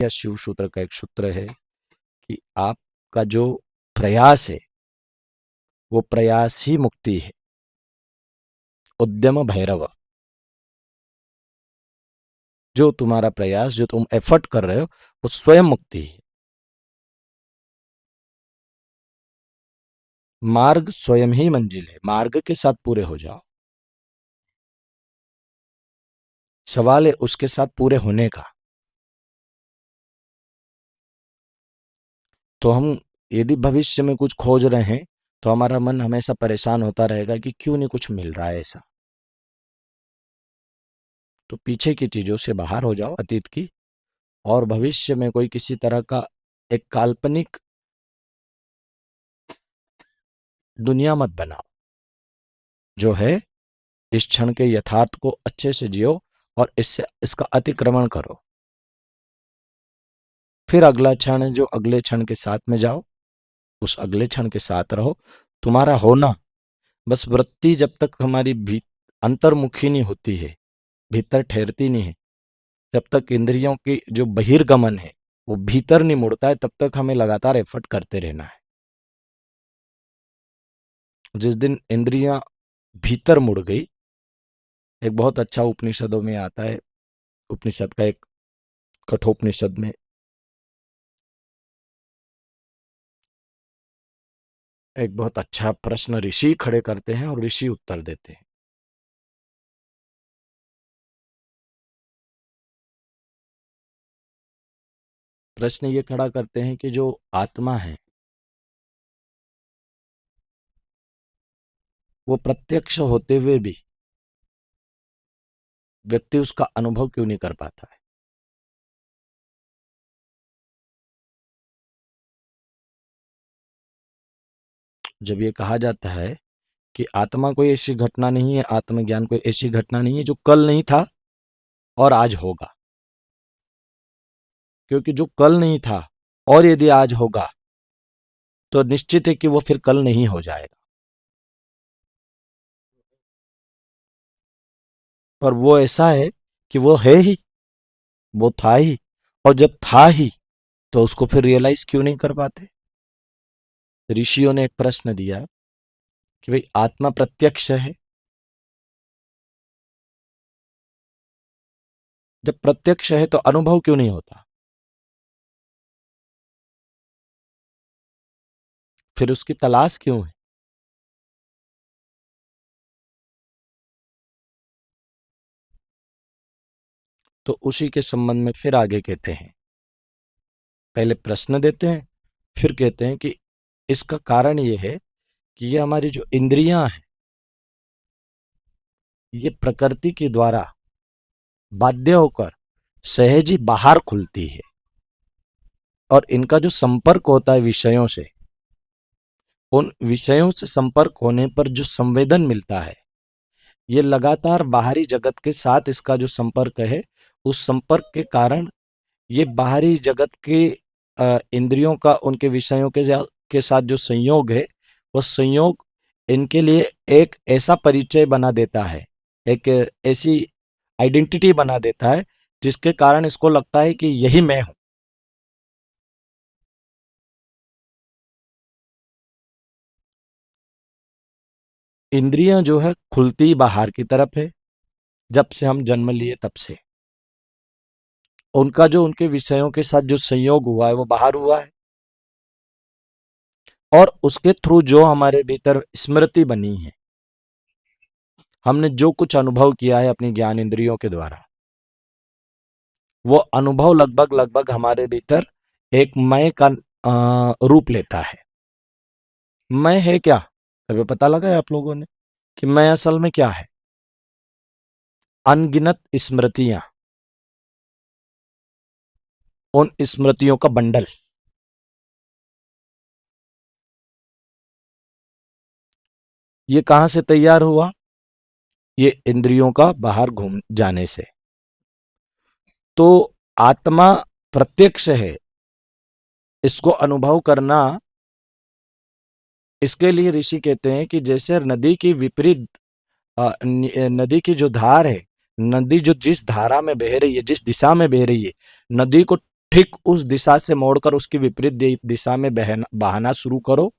या शिव सूत्र का एक सूत्र है कि आपका जो प्रयास है वो प्रयास ही मुक्ति है। उद्यम भैरव, जो तुम्हारा प्रयास, जो तुम एफर्ट कर रहे हो, वो स्वयं मुक्ति है। मार्ग स्वयं ही मंजिल है, मार्ग के साथ पूरे हो जाओ। सवाल है उसके साथ पूरे होने का। तो हम यदि भविष्य में कुछ खोज रहे हैं तो हमारा मन हमेशा परेशान होता रहेगा कि क्यों नहीं कुछ मिल रहा है ऐसा। तो पीछे की चीजों से बाहर हो जाओ, अतीत की, और भविष्य में कोई किसी तरह का एक काल्पनिक दुनिया मत बनाओ। जो है इस क्षण के यथार्थ को अच्छे से जियो और इससे इसका अतिक्रमण करो। फिर अगला क्षण जो अगले क्षण के साथ में जाओ, उस अगले क्षण के साथ रहो। तुम्हारा होना, बस वृत्ति जब तक हमारी अंतर्मुखी नहीं होती है, भीतर ठहरती नहीं है, जब तक इंद्रियों की जो बहिर्गमन है वो भीतर नहीं मुड़ता है, तब तक हमें लगातार एफर्ट करते रहना है। जिस दिन इंद्रियां भीतर मुड़ गई, एक बहुत अच्छा उपनिषदों में आता है, उपनिषद का एक कठोपनिषद में एक बहुत अच्छा प्रश्न ऋषि खड़े करते हैं और ऋषि उत्तर देते हैं। प्रश्न ये खड़ा करते हैं कि जो आत्मा है वो प्रत्यक्ष होते हुए भी व्यक्ति उसका अनुभव क्यों नहीं कर पाता है। जब ये कहा जाता है कि आत्मा कोई ऐसी घटना नहीं है, आत्मज्ञान कोई ऐसी घटना नहीं है जो कल नहीं था और आज होगा, क्योंकि जो कल नहीं था और यदि आज होगा तो निश्चित है कि वो फिर कल नहीं हो जाएगा। पर वो ऐसा है कि वो है ही, वो था ही, और जब था ही तो उसको फिर रियलाइज क्यों नहीं कर पाते। ऋषियों ने एक प्रश्न दिया कि भाई आत्मा प्रत्यक्ष है, जब प्रत्यक्ष है तो अनुभव क्यों नहीं होता, फिर उसकी तलाश क्यों है। तो उसी के संबंध में फिर आगे कहते हैं, पहले प्रश्न देते हैं, फिर कहते हैं कि इसका कारण ये है कि ये हमारी जो इंद्रियां हैं ये प्रकृति के द्वारा बाध्य होकर सहज ही बाहर खुलती है, और इनका जो संपर्क होता है विषयों से, उन विषयों से संपर्क होने पर जो संवेदन मिलता है, ये लगातार बाहरी जगत के साथ इसका जो संपर्क है, उस संपर्क के कारण ये बाहरी जगत के इंद्रियों का उनके विषयों के साथ जो संयोग है, वो संयोग इनके लिए एक ऐसा परिचय बना देता है, एक ऐसी आइडेंटिटी बना देता है जिसके कारण इसको लगता है कि यही मैं हूं। इंद्रियां जो है खुलती बाहर की तरफ है, जब से हम जन्म लिए तब से उनका जो उनके विषयों के साथ जो संयोग हुआ है वो बाहर हुआ है, और उसके थ्रू जो हमारे भीतर स्मृति बनी है, हमने जो कुछ अनुभव किया है अपनी ज्ञान इंद्रियों के द्वारा, वो अनुभव लगभग लगभग हमारे भीतर एक मैं का रूप लेता है। मैं है क्या, कभी पता लगा है आप लोगों ने कि मैं असल में क्या है। अनगिनत स्मृतियां, उन स्मृतियों का बंडल। ये कहां से तैयार हुआ, ये इंद्रियों का बाहर घूम जाने से। तो आत्मा प्रत्यक्ष है, इसको अनुभव करना, इसके लिए ऋषि कहते हैं कि जैसे नदी की विपरीत नदी की जो धार है, नदी जो जिस धारा में बह रही है, जिस दिशा में बह रही है, नदी को ठीक उस दिशा से मोड़कर उसकी विपरीत दिशा में बहाना शुरू करो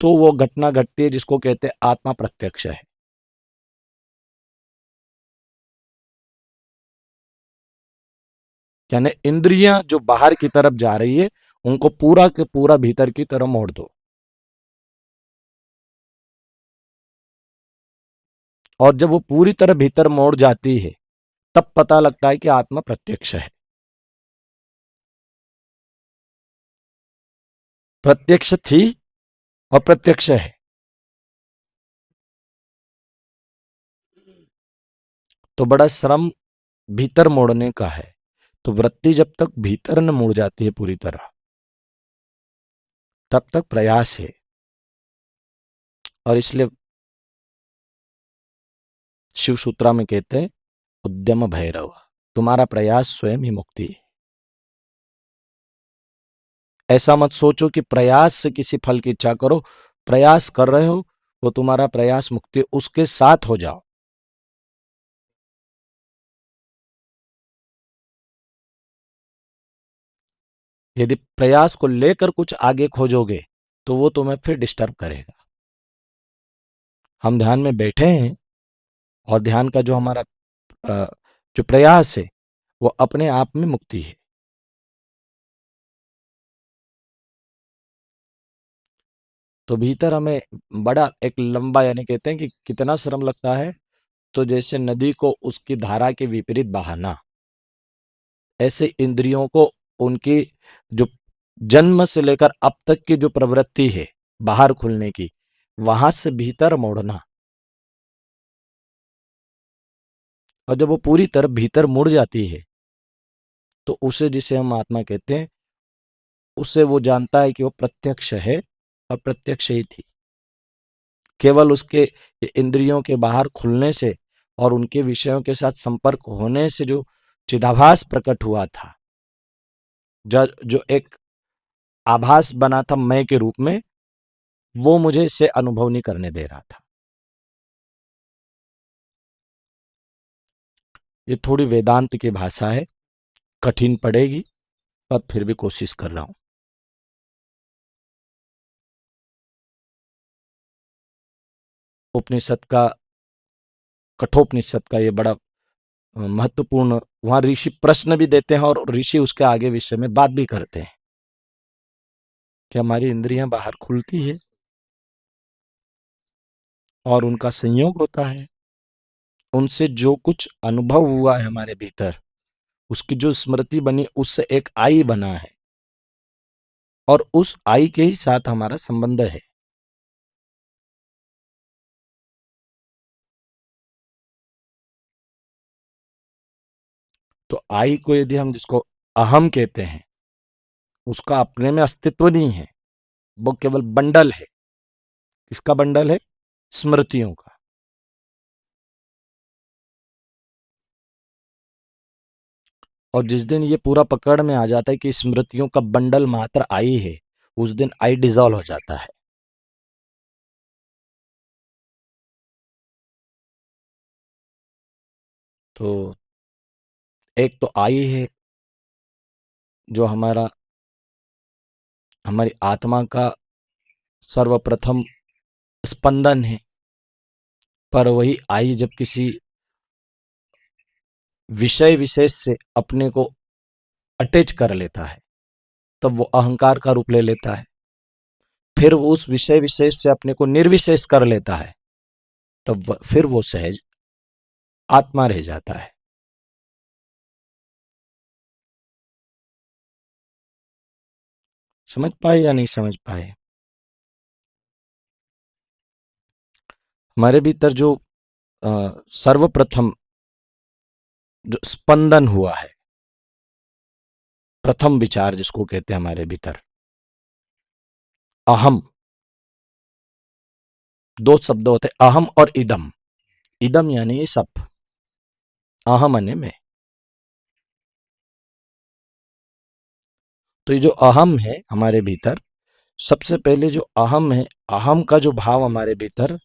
तो वो घटना घटती है जिसको कहते हैं आत्मा प्रत्यक्ष है। यानी इंद्रियां जो बाहर की तरफ जा रही है उनको पूरा के पूरा भीतर की तरफ मोड़ दो, और जब वो पूरी तरह भीतर मोड़ जाती है तब पता लगता है कि आत्मा प्रत्यक्ष है। प्रत्यक्ष थी और प्रत्यक्ष है। तो बड़ा श्रम भीतर मोड़ने का है। तो वृत्ति जब तक भीतर न मुड़ जाती है पूरी तरह तब तक प्रयास है। और इसलिए शिव सूत्रा में कहते हैं उद्यम भैरव, तुम्हारा प्रयास स्वयं ही मुक्ति है। ऐसा मत सोचो कि प्रयास से किसी फल की इच्छा करो, प्रयास कर रहे हो वो तुम्हारा प्रयास मुक्ति, उसके साथ हो जाओ। यदि प्रयास को लेकर कुछ आगे खोजोगे तो वो तुम्हें फिर डिस्टर्ब करेगा। हम ध्यान में बैठे हैं और ध्यान का जो हमारा अ, जो प्रयास है वो अपने आप में मुक्ति है। तो भीतर हमें बड़ा एक लंबा, यानी कहते हैं कि कितना श्रम लगता है, तो जैसे नदी को उसकी धारा के विपरीत बहाना, ऐसे इंद्रियों को उनकी जो जन्म से लेकर अब तक की जो प्रवृत्ति है बाहर खुलने की, वहां से भीतर मोड़ना। और जब वो पूरी तरह भीतर मुड़ जाती है तो उसे, जिसे हम आत्मा कहते हैं, उससे वो जानता है कि वो प्रत्यक्ष है और प्रत्यक्ष ही थी। केवल उसके इंद्रियों के बाहर खुलने से और उनके विषयों के साथ संपर्क होने से जो चिदाभास प्रकट हुआ था, जो एक आभास बना था मैं के रूप में, वो मुझे इसे अनुभव नहीं करने दे रहा था। ये थोड़ी वेदांत की भाषा है, कठिन पड़ेगी, पर फिर भी कोशिश कर रहा हूं। उपनिषद का, कठोपनिषद का ये बड़ा महत्वपूर्ण, वहां ऋषि प्रश्न भी देते हैं और ऋषि उसके आगे विषय में बात भी करते हैं कि हमारी इंद्रियां बाहर खुलती है और उनका संयोग होता है, उनसे जो कुछ अनुभव हुआ है हमारे भीतर, उसकी जो स्मृति बनी, उससे एक आई बना है और उस आई के ही साथ हमारा संबंध है। तो आई को यदि हम, जिसको अहम कहते हैं, उसका अपने में अस्तित्व नहीं है, वो केवल बंडल है। किसका बंडल है? स्मृतियों का। और जिस दिन ये पूरा पकड़ में आ जाता है कि स्मृतियों का बंडल मात्र आई है, उस दिन आई डिजॉल्व हो जाता है। तो एक तो आई है जो हमारी आत्मा का सर्वप्रथम स्पंदन है। पर वही आई जब किसी विषय विशेष से अपने को अटैच कर लेता है तब वो अहंकार का रूप ले लेता है। फिर वो उस विषय विशेष से अपने को निर्विशेष कर लेता है तब फिर वो सहज आत्मा रह जाता है। समझ पाए या नहीं समझ पाए? हमारे भीतर जो सर्वप्रथम जो स्पंदन हुआ है, प्रथम विचार जिसको कहते हैं हमारे भीतर, अहम। दो शब्द होते हैं, अहम और इदम। इदम यानी ये सब, अहम यानी मैं। तो ये जो अहम है हमारे भीतर, सबसे पहले जो अहम है, अहम का जो भाव हमारे भीतर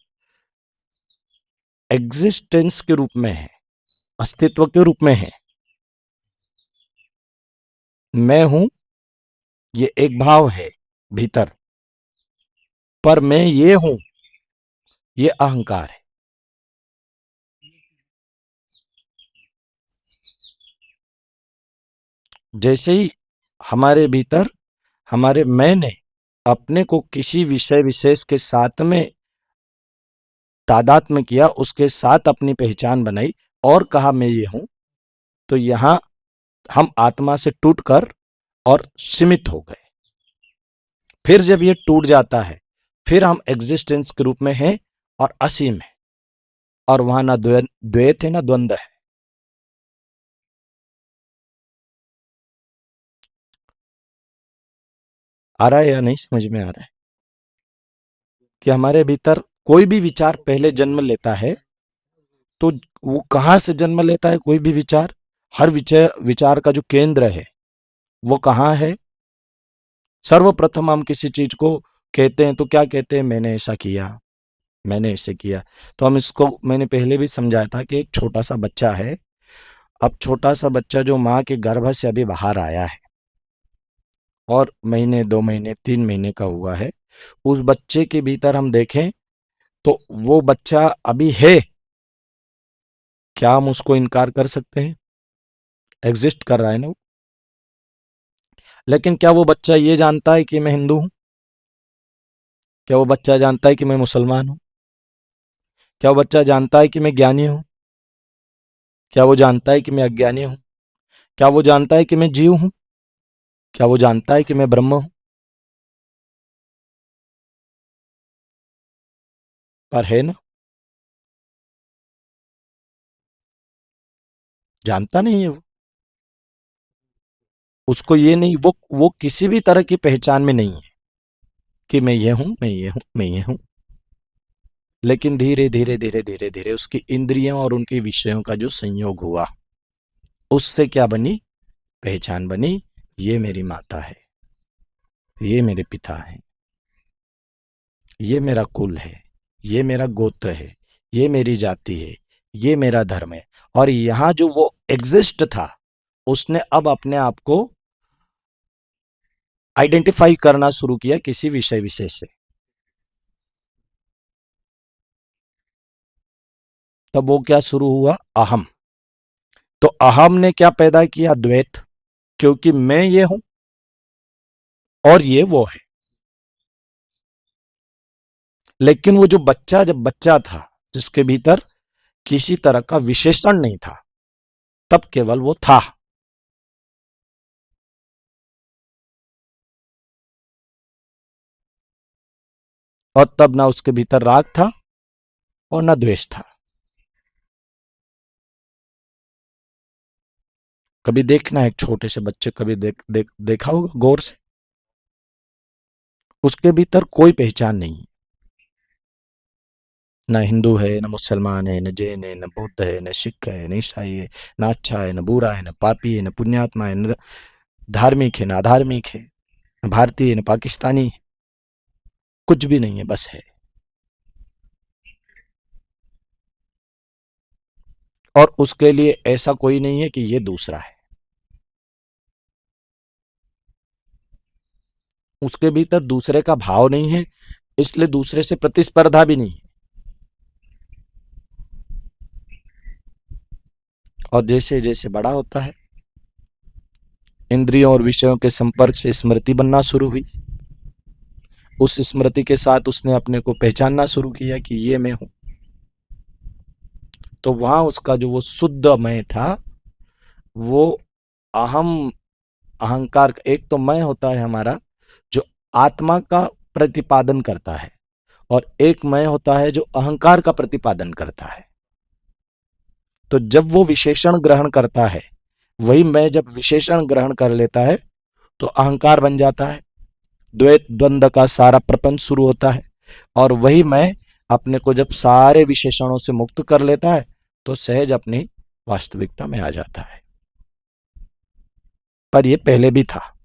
एग्जिस्टेंस के रूप में है, अस्तित्व के रूप में है, मैं हूं, ये एक भाव है भीतर, पर मैं ये हूं, ये अहंकार है। जैसे ही हमारे भीतर हमारे मैं ने अपने को किसी विषय विशेष के साथ में तादात्म्य किया, उसके साथ अपनी पहचान बनाई और कहा मैं ये हूं, तो यहां हम आत्मा से टूटकर और सीमित हो गए। फिर जब ये टूट जाता है, फिर हम एग्जिस्टेंस के रूप में हैं और असीम है, और वहां ना द्वैत है ना द्वंद्व है। आ रहा है या नहीं समझ में आ रहा है कि हमारे भीतर कोई भी विचार पहले जन्म लेता है, तो वो कहां से जन्म लेता है? कोई भी विचार, हर विचार विचार का जो केंद्र है वो कहाँ है? सर्वप्रथम हम किसी चीज को कहते हैं तो क्या कहते हैं? मैंने ऐसा किया, मैंने ऐसे किया। तो हम इसको, मैंने पहले भी समझाया था कि एक छोटा सा बच्चा है। अब छोटा सा बच्चा जो माँ के गर्भ से अभी बाहर आया है और महीने, 2 महीने, 3 महीने का हुआ है, उस बच्चे के भीतर हम देखें तो वो बच्चा अभी है। क्या हम उसको इनकार कर सकते हैं? एग्जिस्ट कर रहा है ना वो। लेकिन क्या वो बच्चा ये जानता है कि मैं हिंदू हूं? क्या वो बच्चा जानता है कि मैं मुसलमान हूं? क्या वो बच्चा जानता है कि मैं ज्ञानी हूं? क्या वो जानता है कि मैं अज्ञानी हूं? क्या वो जानता है कि मैं जीव हूं? क्या वो जानता है कि मैं ब्रह्म हूं? पर है ना, जानता नहीं है वो। उसको ये नहीं, वो किसी भी तरह की पहचान में नहीं है कि मैं ये हूं, मैं ये हूं, मैं ये हूं। लेकिन धीरे धीरे धीरे धीरे धीरे उसकी इंद्रियों और उनके विषयों का जो संयोग हुआ, उससे क्या बनी? पहचान बनी। ये मेरी माता है, ये मेरे पिता है, ये मेरा कुल है, ये मेरा गोत्र है, ये मेरी जाति है, ये मेरा धर्म है। और यहां जो वो एग्जिस्ट था, उसने अब अपने आप को आइडेंटिफाई करना शुरू किया किसी विषय विशेष से। तब वो क्या शुरू हुआ? अहम। तो अहम ने क्या पैदा किया? द्वैत। क्योंकि मैं ये हूं और ये वो है। लेकिन वो जो बच्चा, जब बच्चा था, जिसके भीतर किसी तरह का विशेषण नहीं था, तब केवल वो था। और तब ना उसके भीतर राग था और ना द्वेष था। कभी देखना, एक छोटे से बच्चे, कभी देखा होगा गौर से, उसके भीतर कोई पहचान नहीं है। ना हिंदू है, न मुसलमान है, न जैन है, न बौद्ध है, न सिख है, न ईसाई है, न अच्छा है, न बुरा है, न पापी है, न पुण्यात्मा है, न धार्मिक है, न अधार्मिक है, न भारतीय है, न पाकिस्तानी है। कुछ भी नहीं है, बस है। और उसके लिए ऐसा कोई नहीं है कि ये दूसरा है। उसके भीतर दूसरे का भाव नहीं है, इसलिए दूसरे से प्रतिस्पर्धा भी नहीं है। और जैसे जैसे बड़ा होता है, इंद्रियों और विषयों के संपर्क से स्मृति बनना शुरू हुई। उस स्मृति के साथ उसने अपने को पहचानना शुरू किया कि ये मैं हूं। तो वहां उसका जो वो शुद्ध मैं था, वो अहम, अहंकार, एक तो मैं होता है हमारा जो आत्मा का प्रतिपादन करता है, और एक मैं होता है जो अहंकार का प्रतिपादन करता है। तो जब वो विशेषण ग्रहण करता है, वही मैं जब विशेषण ग्रहण कर लेता है, तो अहंकार बन जाता है। द्वैत द्वंद्व का सारा प्रपंच शुरू होता है। और वही मैं अपने को जब सारे विशेषणों से मुक्त कर लेता है, तो सहज अपनी वास्तविकता में आ जाता है। पर यह पहले भी था।